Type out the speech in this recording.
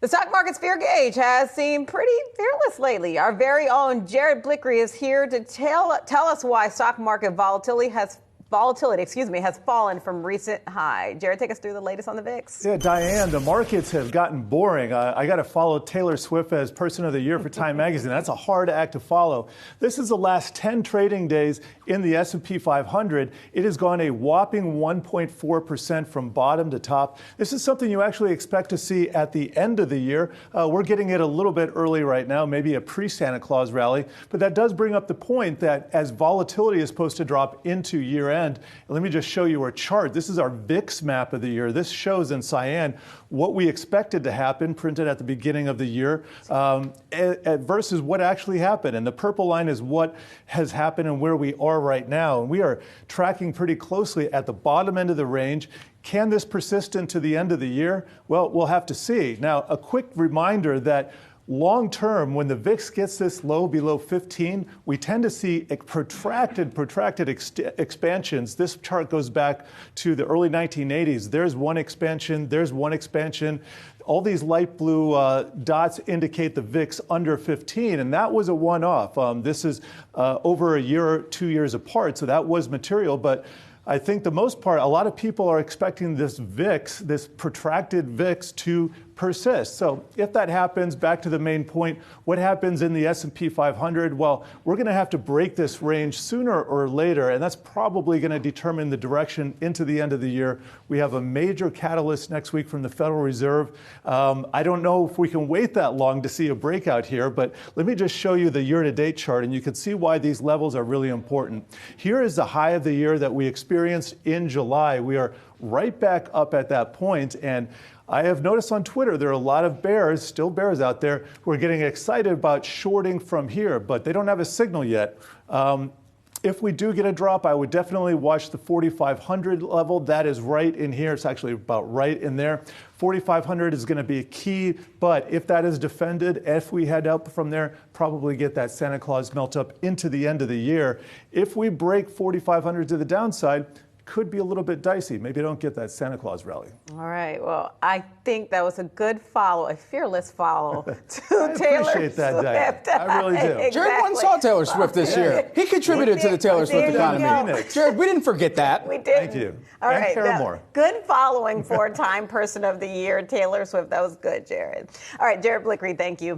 The stock market's fear gauge has seemed pretty fearless lately. Our very own Jared Blickery is here to tell us why stock market volatility has fallen from recent high. Jared, take us through the latest on the VIX. Yeah, Diane, the markets have gotten boring. I got to follow Taylor Swift as Person of the Year for Time Magazine. That's a hard act to follow. This is the last 10 trading days in the S&P 500. It has gone a whopping 1.4% from bottom to top. This is something you actually expect to see at the end of the year. We're getting it a little bit early right now, maybe a pre-Santa Claus rally. But that does bring up the point that as volatility is supposed to drop into year end, let me just show you our chart. This is our VIX map of the year. This shows in cyan what we expected to happen, printed at the beginning of the year, versus what actually happened. And the purple line is what has happened and where we are right now. And we are tracking pretty closely at the bottom end of the range. Can this persist into the end of the year? Well, we'll have to see. Now, a quick reminder that long term, when the VIX gets this low below 15, we tend to see protracted expansions. This chart goes back to the early 1980s. There's one expansion. There's one expansion. All these light blue dots indicate the VIX under 15, and that was a one-off. This is over a year or 2 years apart, so that was material. But I think the most part, a lot of people are expecting this VIX, this protracted VIX, to persist. So if that happens, back to the main point, what happens in the S&P 500? Well, we're going to have to break this range sooner or later, and that's probably going to determine the direction into the end of the year. We have a major catalyst next week from the Federal Reserve. I don't know if we can wait that long to see a breakout here, but let me just show you the year-to-date chart, and you can see why these levels are really important. Here is the high of the year that we experienced in July. We are right back up at that point, and I have noticed on Twitter there are a lot of bears, still bears out there, who are getting excited about shorting from here, but they don't have a signal yet. If we do get a drop, I would definitely watch the 4,500 level. That is right in here. It's actually about right in there. 4,500 is going to be a key, but if that is defended, if we head up from there, probably get that Santa Claus melt up into the end of the year. If we break 4,500 to the downside, could be a little bit dicey. Maybe don't get that Santa Claus rally. All right. Well, I think that was a good follow, a fearless follow to I Taylor appreciate that, Swift. Diane. I really do. Exactly. Jared once saw Taylor Swift this year. He contributed to the Taylor Swift economy. Jared, we didn't forget that. We did. Thank you. All and right. Paramore. Good following for Time Person of the Year, Taylor Swift. That was good, Jared. All right, Jared Blickery, thank you.